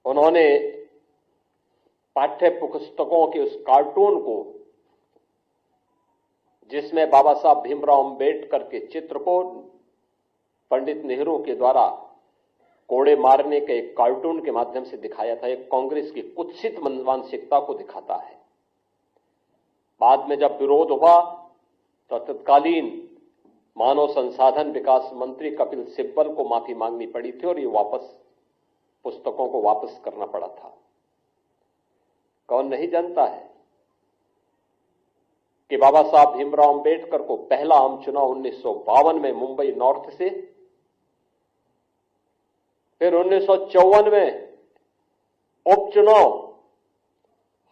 उन्होंने पाठ्य पुस्तकों के उस कार्टून को, जिसमें बाबा साहब भीमराव अंबेडकर के चित्र को पंडित नेहरू के द्वारा कोड़े मारने के एक कार्टून के माध्यम से दिखाया था, एक कांग्रेस की कुत्सित मानसिकता को दिखाता है। बाद में जब विरोध हुआ तो तत्कालीन मानव संसाधन विकास मंत्री कपिल सिब्बल को माफी मांगनी पड़ी थी और ये पुस्तकों को वापस करना पड़ा था। कौन नहीं जानता है कि बाबा साहब भीमराव अंबेडकर को पहला आम चुनाव 1952 में मुंबई नॉर्थ से, फिर 1954 में उपचुनाव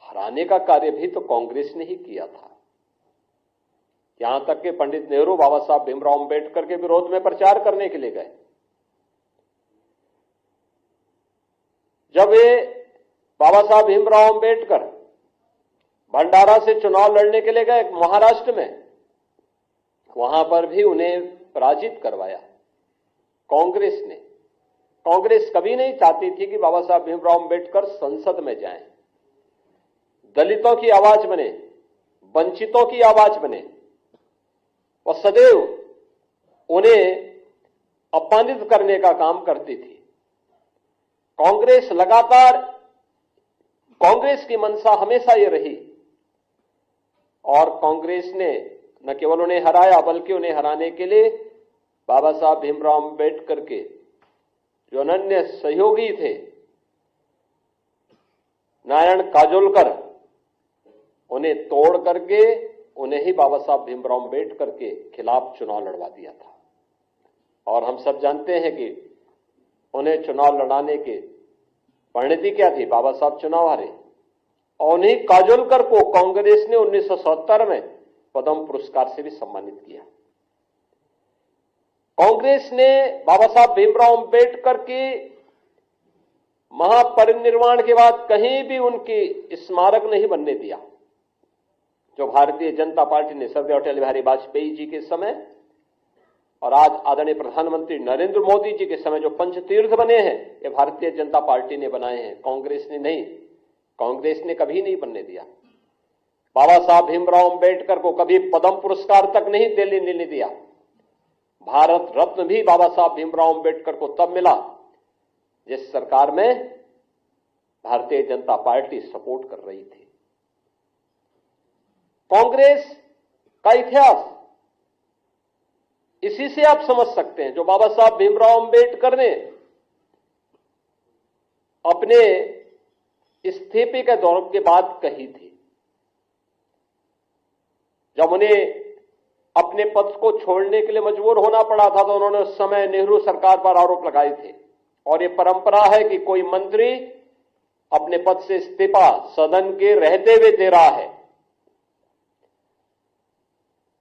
हराने का कार्य भी तो कांग्रेस ने ही किया था। यहां तक कि पंडित नेहरू बाबा साहब भीमराव अंबेडकर के विरोध में प्रचार करने के लिए गए। जब वे बाबा साहब भीमराव अंबेडकर भंडारा से चुनाव लड़ने के लिए गए महाराष्ट्र में, वहां पर भी उन्हें पराजित करवाया कांग्रेस ने। कांग्रेस कभी नहीं चाहती थी कि बाबा साहब भीमराव अंबेडकर संसद में जाएं, दलितों की आवाज बने, वंचितों की आवाज बने, और सदैव उन्हें अपमानित करने का काम करती थी। कांग्रेस लगातार, कांग्रेस की मंशा हमेशा ये रही, और कांग्रेस ने न केवल उन्हें हराया बल्कि उन्हें हराने के लिए बाबा साहब भीमराव अंबेडकर के जो अनन्य सहयोगी थे नारायण काजोलकर, उन्हें तोड़ करके उन्हें ही बाबा साहब भीमराव अंबेडकर के खिलाफ चुनाव लड़वा दिया था। और हम सब जानते हैं कि उन्हें चुनाव लड़ाने के परिणति क्या थी, बाबा साहब चुनाव हारे। और उन्हीं काजोलकर को कांग्रेस ने 1970 में पद्म पुरस्कार से भी सम्मानित किया। कांग्रेस ने बाबा साहब भीमराव अंबेडकर की महापरिनिर्वाण के बाद कहीं भी उनकी स्मारक नहीं बनने दिया। जो भारतीय जनता पार्टी ने स्वर्गीय अटल बिहारी वाजपेयी जी के समय और आज आदरणीय प्रधानमंत्री नरेंद्र मोदी जी के समय जो पंचतीर्थ बने हैं, ये भारतीय जनता पार्टी ने बनाए हैं, कांग्रेस ने नहीं। कांग्रेस ने कभी नहीं बनने दिया। बाबा साहब भीमराव अंबेडकर को कभी पद्म पुरस्कार तक नहीं लेने दिया। भारत रत्न भी बाबा साहब भीमराव अंबेडकर को तब मिला जिस सरकार में भारतीय जनता पार्टी सपोर्ट कर रही थी। कांग्रेस का इतिहास इसी से आप समझ सकते हैं। जो बाबा साहब भीमराव अंबेडकर ने अपने इस्तीफे के दौर के बाद कही थी, जब उन्हें अपने पद को छोड़ने के लिए मजबूर होना पड़ा था, तो उन्होंने उस समय नेहरू सरकार पर आरोप लगाए थे। और ये परंपरा है कि कोई मंत्री अपने पद से इस्तीफा सदन के रहते हुए दे रहा है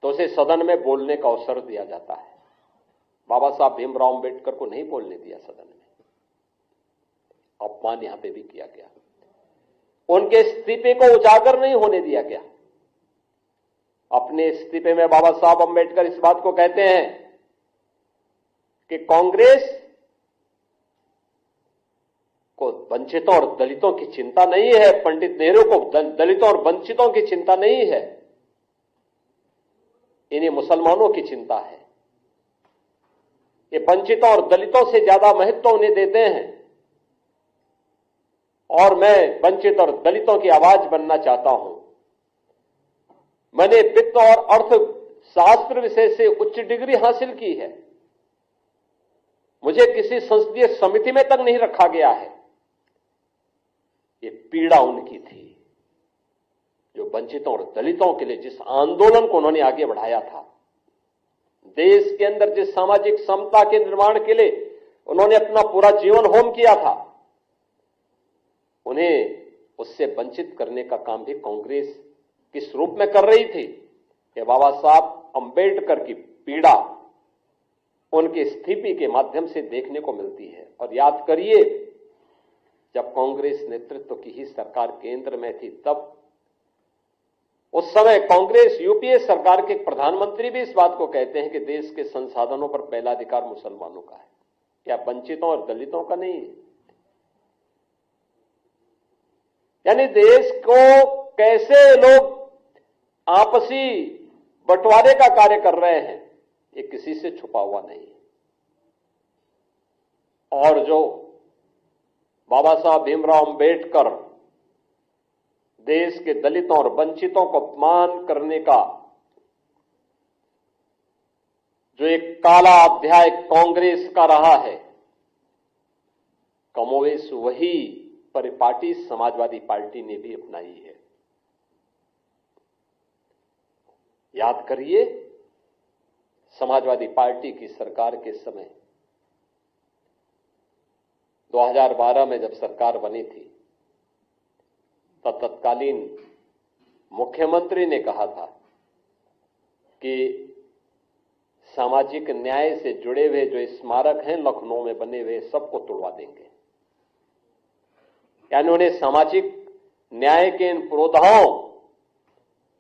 तो उसे सदन में बोलने का अवसर दिया जाता है। बाबा साहब भीमराव अंबेडकर को नहीं बोलने दिया सदन में, अपमान यहां पे भी किया गया। उनके इस्तीफे को उजागर नहीं होने दिया गया। अपने इस्तीफे में बाबा साहब अंबेडकर इस बात को कहते हैं कि कांग्रेस को वंचितों और दलितों की चिंता नहीं है, पंडित नेहरू को दलितों और वंचितों की चिंता नहीं है, इन्हें मुसलमानों की चिंता है। ये वंचितों और दलितों से ज्यादा महत्व उन्हें देते हैं, और मैं वंचित और दलितों की आवाज बनना चाहता हूं। मैंने वित्त और अर्थशास्त्र विषय से उच्च डिग्री हासिल की है, मुझे किसी संसदीय समिति में तक नहीं रखा गया है। ये पीड़ा उनकी थी, जो वंचितों और दलितों के लिए जिस आंदोलन को उन्होंने आगे बढ़ाया था, देश के अंदर जिस सामाजिक समता के निर्माण के लिए उन्होंने अपना पूरा जीवन होम किया था, उन्हें उससे वंचित करने का काम भी कांग्रेस किस रूप में कर रही थी। ये बाबा साहब अंबेडकर की पीड़ा उनके इस्तीफे के माध्यम से देखने को मिलती है। और याद करिए, जब कांग्रेस नेतृत्व की ही सरकार केंद्र में थी, तब उस समय कांग्रेस यूपीए सरकार के प्रधानमंत्री भी इस बात को कहते हैं कि देश के संसाधनों पर पहला अधिकार मुसलमानों का है, क्या वंचितों और दलितों का नहीं है। यानी देश को कैसे लोग आपसी बंटवारे का कार्य कर रहे हैं, ये किसी से छुपा हुआ नहीं है। और जो बाबा साहब भीमराव अंबेडकर देश के दलितों और वंचितों को अपमान करने का जो एक काला अध्याय कांग्रेस का रहा है, कमोवेश वही परिपाटी समाजवादी पार्टी ने भी अपनाई है। याद करिए, समाजवादी पार्टी की सरकार के समय 2012 में जब सरकार बनी थी, तब तत्कालीन मुख्यमंत्री ने कहा था कि सामाजिक न्याय से जुड़े हुए जो स्मारक हैं लखनऊ में बने हुए, सबको तोड़वा देंगे। यानी उन्हें सामाजिक न्याय के इन पुरोधाओं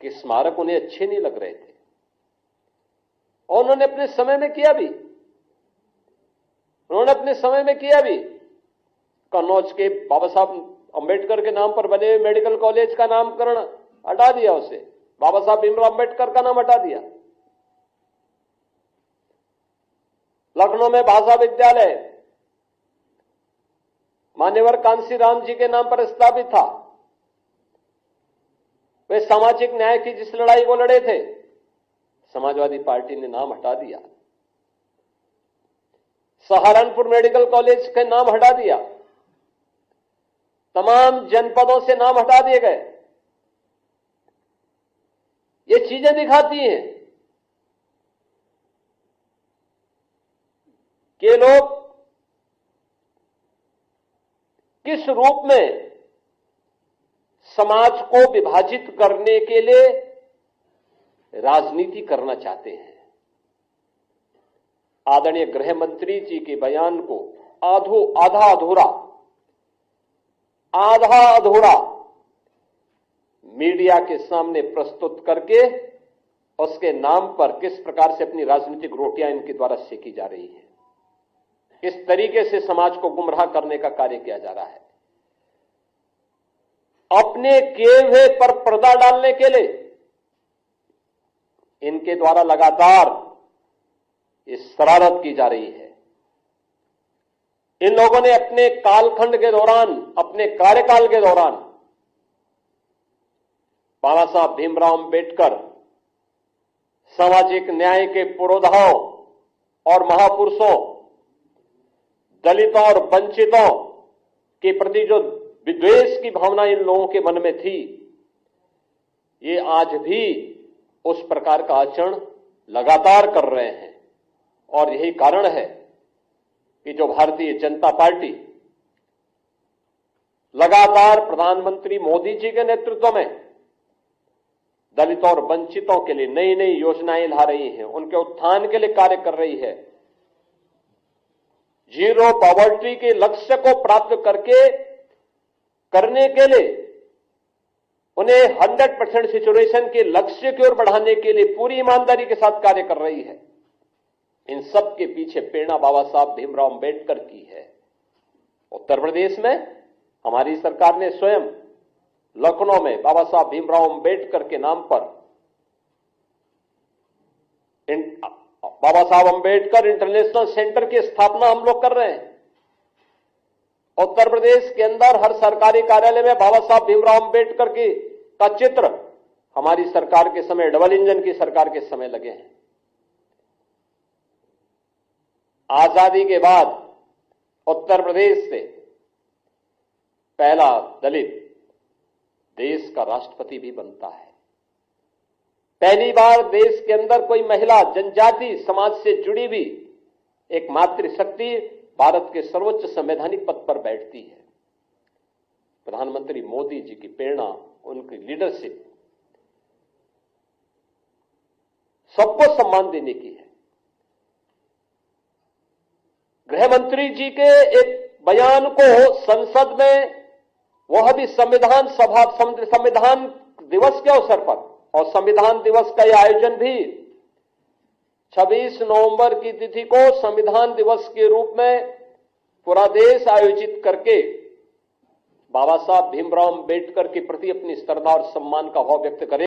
के स्मारक उन्हें अच्छे नहीं लग रहे थे, और उन्होंने अपने समय में किया भी। कन्नौज के बाबा साहब अंबेडकर के नाम पर बने हुए मेडिकल कॉलेज का नामकरण हटा दिया, उसे बाबा साहब भीमराव अंबेडकर का नाम हटा दिया। लखनऊ में भाषा विद्यालय मान्यवर कांशीराम जी के नाम पर स्थापित था। वे सामाजिक न्याय की जिस लड़ाई को लड़े थे, समाजवादी पार्टी ने नाम हटा दिया। सहारनपुर मेडिकल कॉलेज के नाम हटा दिया, तमाम जनपदों से नाम हटा दिए गए। ये चीजें दिखाती हैं कि लोग किस रूप में समाज को विभाजित करने के लिए राजनीति करना चाहते हैं। आदरणीय गृह मंत्री जी के बयान को आधा अधूरा मीडिया के सामने प्रस्तुत करके उसके नाम पर किस प्रकार से अपनी राजनीतिक रोटियां इनके द्वारा सेकी जा रही है, किस तरीके से समाज को गुमराह करने का कार्य किया जा रहा है। अपने किए हुए पर पर्दा डालने के लिए इनके द्वारा लगातार इस शरारत की जा रही है। इन लोगों ने अपने कालखंड के दौरान, अपने कार्यकाल के दौरान बाबा साहब भीमराव अंबेडकर सामाजिक न्याय के पुरोधाओं और महापुरुषों, दलितों और वंचितों के प्रति जो विद्वेष की भावना इन लोगों के मन में थी, ये आज भी उस प्रकार का आचरण लगातार कर रहे हैं। और यही कारण है कि जो भारतीय जनता पार्टी लगातार प्रधानमंत्री मोदी जी के नेतृत्व में दलितों और वंचितों के लिए नई नई योजनाएं ला रही है, उनके उत्थान के लिए कार्य कर रही है। जीरो पॉवर्टी के लक्ष्य को प्राप्त करने के लिए उन्हें 100% सिचुएशन के लक्ष्य की ओर बढ़ाने के लिए पूरी ईमानदारी के साथ कार्य कर रही है। इन सब के पीछे प्रेरणा बाबा साहब भीमराव अंबेडकर की है। उत्तर प्रदेश में हमारी सरकार ने स्वयं लखनऊ में बाबा साहब भीमराव अंबेडकर के नाम पर बाबा साहब अंबेडकर इंटरनेशनल सेंटर की स्थापना हम लोग कर रहे हैं। उत्तर प्रदेश के अंदर हर सरकारी कार्यालय में बाबा साहब भीमराव अंबेडकर का चित्र हमारी सरकार के समय, डबल इंजन की सरकार के समय लगे हैं। आजादी के बाद उत्तर प्रदेश से पहला दलित देश का राष्ट्रपति भी बनता है। पहली बार देश के अंदर कोई महिला जनजाति समाज से जुड़ी हुई एक मातृशक्ति भारत के सर्वोच्च संवैधानिक पद पर बैठती है। प्रधानमंत्री मोदी जी की प्रेरणा, उनकी लीडरशिप सबको सम्मान देने की है। गृह मंत्री जी के एक बयान को संसद में, वह भी संविधान दिवस के अवसर पर, और संविधान दिवस का यह आयोजन भी 26 नवंबर की तिथि को संविधान दिवस के रूप में पूरा देश आयोजित करके बाबा साहब भीमराव अम्बेडकर के प्रति अपनी श्रद्धा और सम्मान का भाव व्यक्त करें।